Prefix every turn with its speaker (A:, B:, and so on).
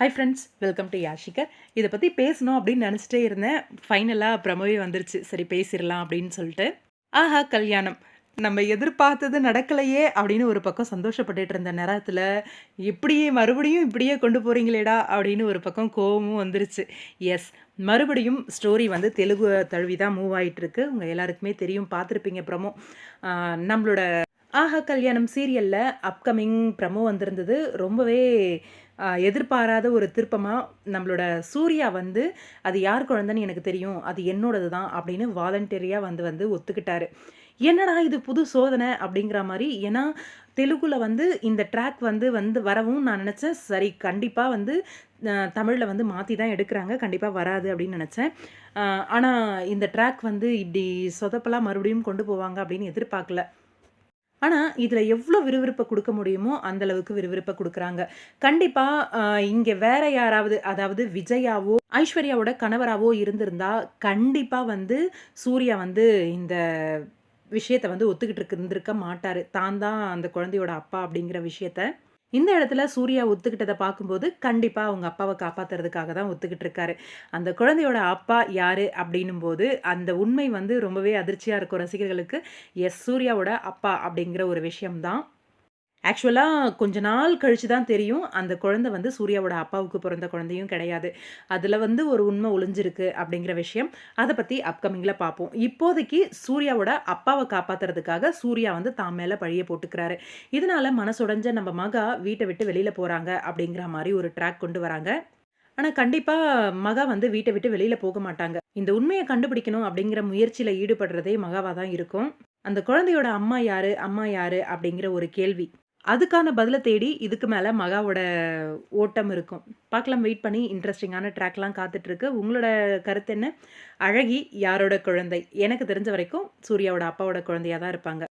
A: High friends, welcome to யாஷிகர். இதை பற்றி பேசணும் அப்படின்னு நினச்சிட்டே இருந்தேன். ஃபைனலாக ப்ரமோவே வந்துருச்சு. சரி பேசிடலாம் அப்படின்னு சொல்லிட்டு. ஆஹா கல்யாணம் நம்ம எதிர்பார்த்தது நடக்கலையே அப்படின்னு ஒரு பக்கம் சந்தோஷப்பட்டுட்டு இருந்த நேரத்தில், இப்படியே மறுபடியும் இப்படியே கொண்டு போகிறீங்களேடா அப்படின்னு ஒரு பக்கம் கோவமும் வந்துருச்சு. எஸ், மறுபடியும் ஸ்டோரி வந்து தெலுங்கு தழுவி தான் மூவ் ஆகிட்டுருக்கு. உங்கள் எல்லாருக்குமே தெரியும், பார்த்துருப்பீங்க ப்ரமோ. நம்மளோட ஆஹா கல்யாணம் சீரியலில் அப்கமிங் ப்ரமோ வந்திருந்தது. ரொம்பவே எதிர்பாராத ஒரு திருப்பமாக நம்மளோட சூர்யா வந்து, அது யார் குழந்தைன்னு எனக்கு தெரியும், அது என்னோடது தான் அப்படின்னு வாலண்டியரியாக வந்து வந்து ஒத்துக்கிட்டாரு. என்னடா இது புது சோதனை அப்படிங்கிற மாதிரி. ஏன்னா தெலுங்குல வந்து இந்த ட்ராக் வந்து வந்து வரவும் நான் நினச்சேன், சரி கண்டிப்பாக வந்து தமிழில் வந்து மாற்றி தான் எடுக்கிறாங்க, கண்டிப்பாக வராது அப்படின்னு நினச்சேன். ஆனால் இந்த ட்ராக் வந்து இப்படி சொதப்பலாம் மறுபடியும் கொண்டு போவாங்க அப்படின்னு எதிர்பார்க்கல. ஆனா, இதுல எவ்ளோ விறுவிறுப்ப குடுக்க முடியுமோ, அந்த அளவுக்கு விறுவிறுப்ப குடுக்குறாங்க. கண்டிப்பா இங்க வேற யாராவது, அதாவது விஜயாவோ, ஐஸ்வர்யாவோட கணவராவோ இருந்திருந்தா, கண்டிப்பா வந்து சூர்யா வந்து இந்த விஷயத்த வந்து ஒத்துக்கிட்டு இருந்திருக்க மாட்டாரு. தான் தான் அந்த குழந்தையோட அப்பா அப்படிங்கிற விஷயத்த. இந்த இடத்துல சூர்யா ஒத்துக்கிட்டத பார்க்கும்போது, கண்டிப்பா அவங்க அப்பாவ காப்பாத்துறதுக்காக தான் ஒத்துக்கிட்டு இருக்காரு. அந்த குழந்தையோட அப்பா யாரு அப்படின்னும்போது, அந்த உண்மை வந்து ரொம்பவே அதிர்ச்சியா இருக்கும் ரசிகர்களுக்கு. எஸ், சூர்யாவோட அப்பா அப்படிங்கிற ஒரு விஷயம் தான். ஆக்சுவலா கொஞ்ச நாள் கழிச்சு தான் தெரியும், அந்த குழந்தை வந்து சூர்யாவோட அப்பாவுக்கு பொறந்த குழந்தையும் கிடையாது. அதுல வந்து ஒரு உண்மை ஒளிஞ்சிருக்கு அப்படிங்கிற விஷயம். அத பத்தி அப்கமிங்ல பார்ப்போம். இப்போதைக்கு சூர்யாவோட அப்பாவ காப்பாத்துறதுக்காக சூர்யா வந்து தான் மேல பழிய போட்டுக்கிறாரு. இதனால மனசுடைஞ்ச நம்ம மகா வீட்ட விட்டு வெளியில போறாங்க அப்படிங்கிற மாரி ஒரு ட்ராக் கொண்டு வராங்க. ஆனா கண்டிப்பா மகா வந்து வீட்ட விட்டு வெளியில போக மாட்டாங்க. இந்த உண்மைய கண்டுபிடிக்கணும் அப்படிங்கிற முயற்சியில ஈடுபடுறதே மகாவா தான் இருக்கும். அந்த குழந்தையோட அம்மா யாரு? அம்மா யாரு? அப்படிங்கிற ஒரு கேள்வி. அதுக்கான பதில தேடி இதுக்கு மேல மகாவோட ஓட்டம் இருக்கும். பார்க்கலாம், வெயிட் பண்ணி. இன்ட்ரஸ்டிங்கான ட்ராக்லாம் காத்துட்ருக்கு. உங்களோட கருத்து என்ன? அழகி யாரோட குழந்தை? எனக்கு தெரிஞ்ச வரைக்கும் சூர்யாவோட அப்பாவோட குழந்தையா தான் இருப்பாங்க.